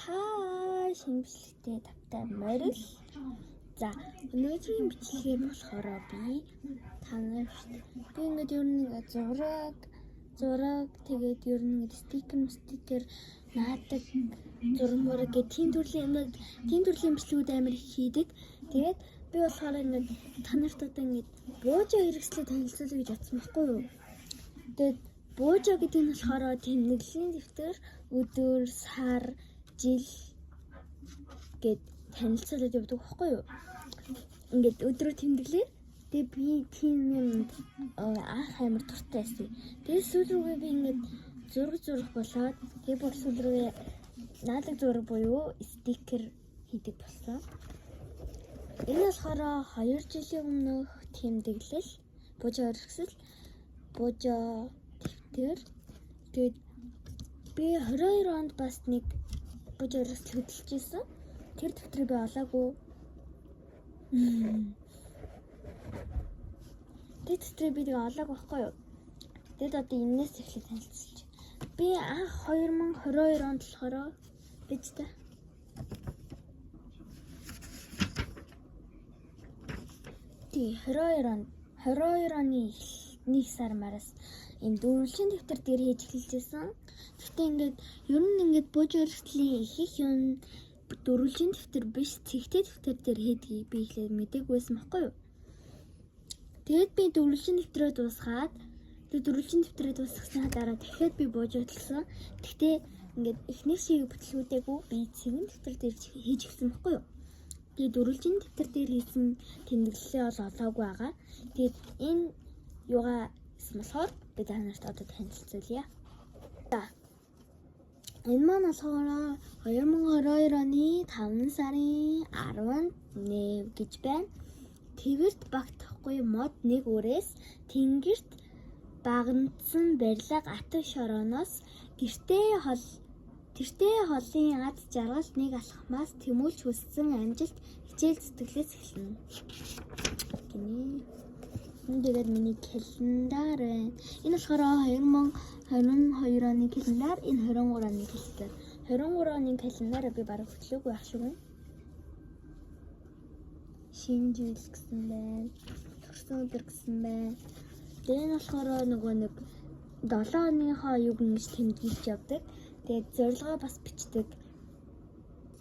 Хаа шинжлэхтэй тавтай морил. За өнөөдрийн бичлэгээ болохоор би танарт би ингээд ер нь зураг тэгээд ер нь стикер наадаг зурмаар гэх тийм төрлийн бичлэгүүд амар их хийдэг. Тэгээд би болохоор ингээд танарт одоо ингээд буужа хэрэгслээ танилцуулъя гэж бодсон байхгүй юу? Тэгээд буужа гэдэг нь болохоор тэмдэглэлийн дэвтэр өдөр, сар, жил гэд танилцуулаад явдаг байхгүй юу? Ингээд өдрөө тэмдэглээ. Тэгээ би тийм юм анх амар дуртай байсан. Тэгээ сүүл рүүгээ би ингээд зураг болоод тэгээ бүр сүүл рүүгээ наадаг зураг буюу стикер хийдэг болсон. Энэ болохоор 2 жилийн өмнөх тэмдэглэл, буужа хэрэгсэл, буужа дэвтэр. Тэгээд би 22 онд бас нэг буужа хэрэгсэл хөдөлж ирсэн. Тэр дэвтрийг би олоогүй. Тэр дэвтрийг би олоогүй байхгүй юу? Тэгэд одоо энэс эхлээд танилцуулж. Би анх 2022 онд болохоор бич та. Тий 22 оны 1 сар мараас энэ дөрвөлжин дэвтэр дээр хийж эхэлжсэн. Гэхдээ ингээд ер нь ингээд буужа хэрэгслийн их юм дөрвөлжин дэвтэр биш цэгтэй дэвтэр дээр хийдгийг би ихлээр мэдээгүйсэн байхгүй юу? Тэгээд би дөрвөлжин дэвтрээ дуусгаад дуусгаснаа дараа дахиад би буужа хөдөлсөн. Гэхдээ ингээд эхнээс шиг бүтлгүүдээгүй би цэгэн дэвтэр дээр хийж эхэлсэн байхгүй юу? Тэгээд дөрвөлжин дэвтэр дээр хийсэн тэмдэглэлээ бол олоогүй байгаа. Тэгээд энэ юугаа болохоор би танарт одоо танилцуулъя. За. Энэ маань болохоор 2022 оны 5 сарын 11 гэж байна. Твэрт багтахгүй мод нэг үрээс тэнгэрт багнадсан барилга атг шорооноос гэртээ холын ад жаргал нэг алхмаас тэмүүлж хүссэн амжилт хичээл зүтгэлээс эхэлнэ. Гинэ. Энэ дээр миний календар байна. Энэ болохоор 2022 оны календар, энэ 23 оны календар. 23 оны календараа би бараг хөтлөөгүй байх шиг байна. Шинэ жил гэсэн байна. Төрсөн өдөр гэсэн байна. Тэгээ энэ болохоор нөгөө нэг 7 оныхоо юг ингэж тэмдэглэж явдаг. Тэгээд зорилгоо бас бичдэг.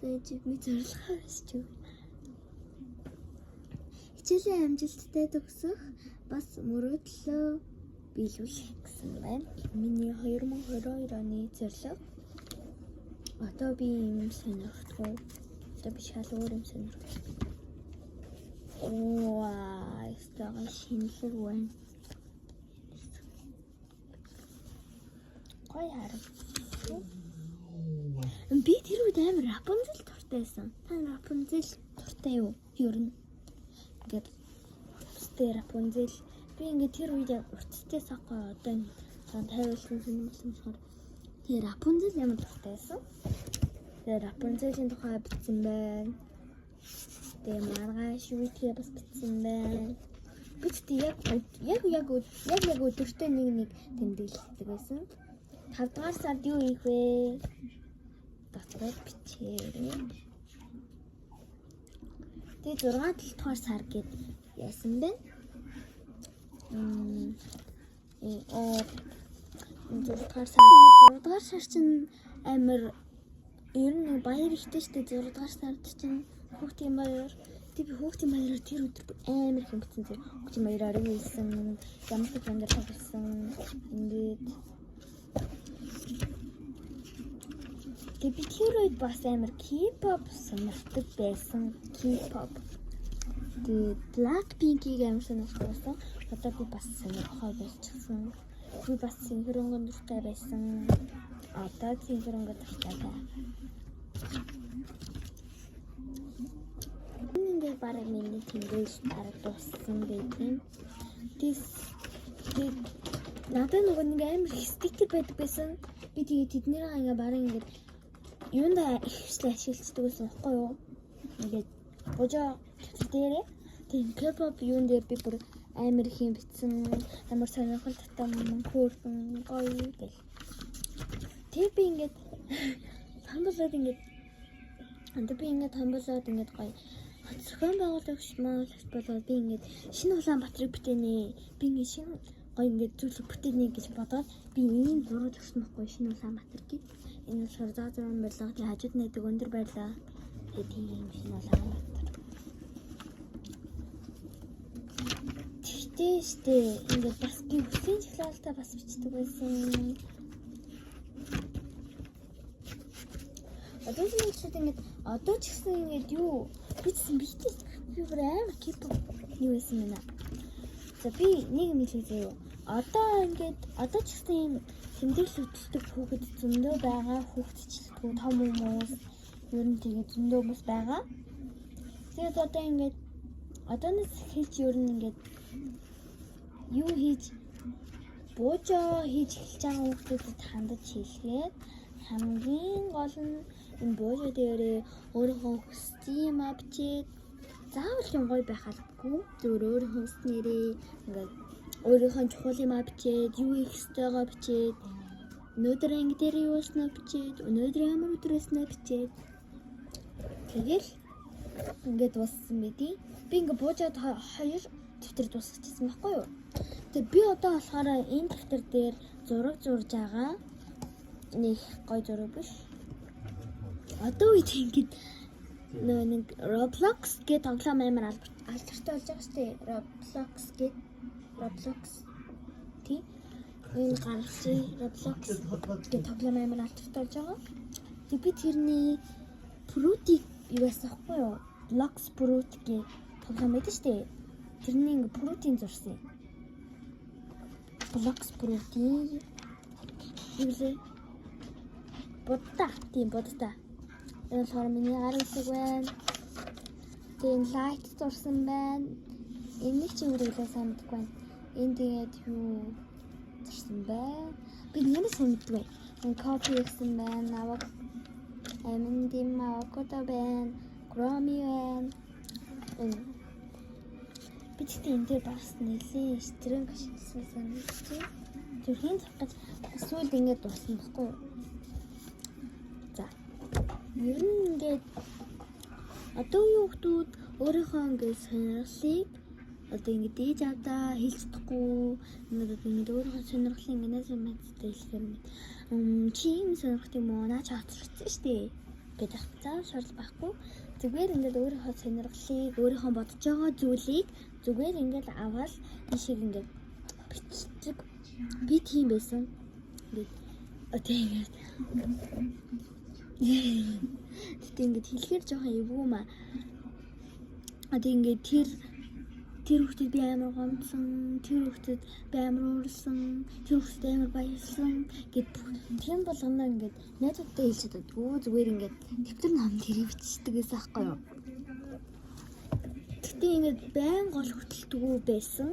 Би зорилгоо бичдэг. Хичээлийн амжилттай төгсөх бас мөрөөдлөө биелүүлэх гэсэн байна. Миний 2022 оны зорилго. Одоо би юм сонирхтгүй. Одоо би шал өөр юм сонирхтгүй. Стага шинэлэг байна. Гой харав. Би тэр үед амар Рапунцель дуртай байсан. Та Рапунцель дуртай юу? Ер нь. Ингээд Рапунцель би ингээд тэр үед урттай сахгүй одоо сан тайруулсан юм болохоор тэр Рапунцель ямар дуртай байсан. Тэр Рапунцелийн тухай бичсэн байна. Тэгээ маргааш үеийнхээ бас бичсэн байна. Бичтээ яг өдөртөө нэг тэмдэглэдэг байсан. 5 дугаар сард юу хийх вэ? Дотроо бичээрэй. Тэгээ 6 дугаар сар гээд яасан бэ? 6 дугаар сар чинь амар ер нь баяр ихтэй шүү дээ. 6 дугаар сард чинь хүүхдийн баяр. Тэгээ би хүүхдийн баяраар тэр өдөр амар их бичсэн зэрэг хүүхдийн баяраар юу хийсэн, ямар ч юм дээр тавьсан ингээд. Тэгээ би тэр үед бас амар K-pop сонирхдаг байсан. K-pop. Тэгээ Blackpink-ийг амар сонирхдаг байсан. Одоо би бас сонирхоо болчихсон. Би бас синхронгон дуртай байсан. Одоо синхронгон дуртай байна. Ингээд бараг миний тэмдэглэл бараг дууссан гэдэг. Тэгээд надад нөгөө нэг амар их стикер байдаг байсан. Би тэгээд тэднийгээ ингээ бараг ингээд юундаа их хэвчлээ ашиглацдаг байсан байхгүй юу? Ингээд буужа дээрээ тийм K-pop юун дээр би бүр амар их юм битсэн, амар сонирхолтой хөөрхөн гоё гэл. Тэг би ингээд самбалаад ингээд Одоо би ингээд томболоод ингээд гоё зохион байгуулагч болоод би ингээд шинэ Улаанбаатарыг бүтээнэ. Би ингээд шинэ гоё ингээд зүйлийг бүтээнэ гэж бодоод би ийм зураг тавьсан байхгүй шинэ Улаанбаатар гэж. Энэ болохоор заа зураг байлаа. Тэгээ хажууд найдаг өндөр байлаа. Тэгээ тийм шинэ Улаанбаатар. Тэштэй ингээд бас би бүсийн чиглэлтэй бас бичдэг байсан. Одоо ч ингээд одоо ч гэсэн ингээд юу бичсэн бийтэй би бүр амар кипо юу байсан мэнэ. За би нэг юм хэлээ заяа. Одоо ч гэсэн юм тэмдэглэл хөтэлдэг хүүхэд зөндөө байгаа. Хүүхдчлэггүй том хүмүүс ер нь тэгээд зөндөө хүмүүс байгаа. Тэгээд одоо ингээд одооноос эхэлж ер нь ингээд юу хийж буужаа хийж эхэлж байгаа хүүхдэд хандаж хэлгээд хамгийн гол нь энэ буужаа дээрээ өөрийнхөө хүссэн авчид заавал юм гоё байх албагүй. Зөвөр өөрийнхөө хүснээрээ ингээд өөрийнхөө чухал юм авчид юу их өстойгоо бичээд өнөөдөр анги дээр юу уснаа бичээд өнөөдөр ямар өдрөөснөө бичээд тэгэл ингээд дууссан байдیں۔ Би ингээд буужаад 2 дэвтэр дуусчихсан байхгүй юу? Тэгээ би одоо болохоор энэ дэвтэр дээр зураг зурж байгаа. Нэг гоё зураг биш. Одоо үед ингээд нэг Roblox гэдэг тоглоом амар алдартай болж байгаа шүү дээ. Roblox тий. Энэ гаралтай Roblox гэдэг тоглоом амар алдартай болж байгаа. Тэг би тэрний Fruity юу байсан хгүй юу? Blox Fruit гэдэг тоглоом байдаг шүү дээ. Тэрний ингээ Fruity-ийн зурсан. Blox Fruity юу вэ? Бодта. Энэ болохоор миний гарын хэсэг байна. Тэгээд лайт зурсан байна. Энэ ч юм уу санагдахгүй байна. Энд тэгээд юу зурсан байна. Би нэмээс санагддаг. Энэ copy хийсэн байна. Аминдим авокадо байна. Громи байна. Би ч энэ дээр бас нэлээ стрэнг ашигласан санагдчих. Тэрхийн цагт эсвэл ингэж дуусна гэхгүй юу? За. Ер нь ингээд одоо юу хүмүүс өөрийнхөө ингээд сонирхлыг одоо ингээд дээж авдаа хэлж чадахгүй ингээд өөрийнхөө сонирхлын гэнээс мэдтэй хэлэхээр чи юм сонирхт юм уу наач хацчихсан шүү дээ гэдэг хацаа шаардлага байхгүй зүгээр ингээд өөрийнхөө сонирхлыг өөрийнхөө бодож байгаа зүйлийг зүгээр ингээд аваад тийшээ ингээд бичдэг би тийм байсан ингээд одоо ингээд тэгтээ ингээд хэлэхээр жоохон эвгүй маа. Одоо ингээд тэр хүүхдэд би амар гомдсон, тэр хүүхдэд би амар уурсан, тэр хүүхдэд амар баярлсан гэд тийм болгоно ингээд найзуудтай хэлж чаддаггүй зүгээр ингээд дэвтэр номд хэрэг бичдэг гэсэн аахгүй юу. Тэгтээ ингээд байн гол хөтэлдэггүй байсан.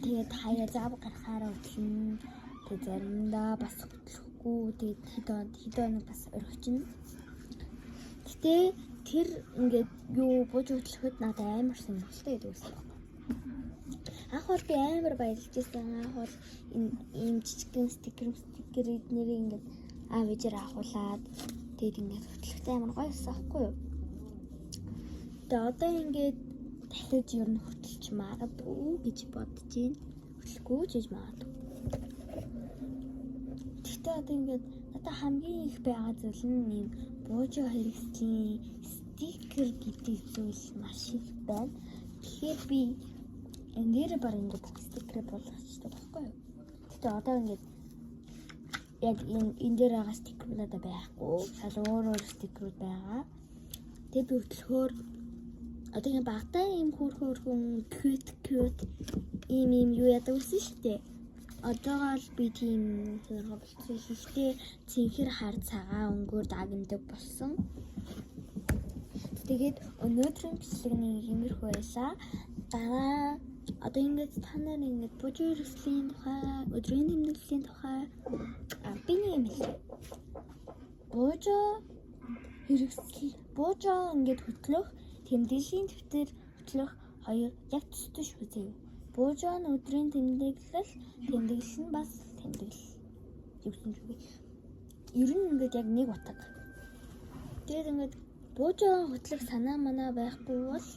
Тэгээд хаяа заав гарахаараа хөтлөн. Тэг заримдаа бас хөтлөхгүй тэгээд хэд бас орхичин. Гэтэ тэр ингээд юу бууж хөтлөхөд надад амар сонирхолтой байдаг гэсэн. Анх бол би амар баярлж байсан. Анх бол ийм жижигхэн стикер эднэрийг ингээд аав ээжээр авахуулаад тэгээд ингээд хөтлөхтэй амар гоё байсан аахгүй юу. Тэгээд одоо ингээд дахиж ер нь хөтлөж магадгүй гэж бодож байна. Хөтлөхгүй ч гэж магадгүй. Тэгтээ одоо ингээд надад хамгийн их байгаа зүйл нь ийм буужаа хэрэгслийн стикер гэдэг зүйл маш их байна. Тэгэхээр би энэ дээр баг ингээд стикер болгочихдаг байхгүй юу. Тэгтээ одоо ингээд яг энэ дээр байгаа стикер надад байхгүй. Шал өөр стикерүүд байгаа. Тэгээ би хөтлөхөөр одоо ингэ багтаа ийм хөөрхөн cute ийм юу яадаг гэсэн шүү дээ. Одоогоор би тийм сонирхол болчихсон. Ихтэй цэнхэр хар цагаан өнгөөр дагнадаг болсон. Тэгээд өнөөдрийн бичлэгний иймэрхүү байлаа. Дараа одоо ингээд та нар ингээд буужаа хэрэгслийн тухай, өдрийн тэмдэглэлийн тухай би нэг юм хэлээ. Буужаа ингээд хөтлөх тэмдэглэлийн дэвтэр хөтлөх хоёр яг төстэй шүү заяа. Буужаа нь өдрийн тэмдэглэл нь бас тэмдэглэл. Юу гэсэн үг вэ? Ер нь ингээд яг нэг утга. Тэгээд ингээд бууж байгаа хөтлөх санаа манаа байхгүй бол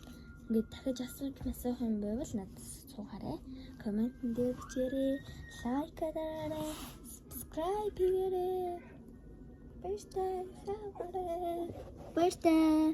ингээд дахиж асуух юм байвал надад суугаарай. Комментэн дээр бичээрэй, лайк дараарай, subscribe хийгээрэй. Баяртай.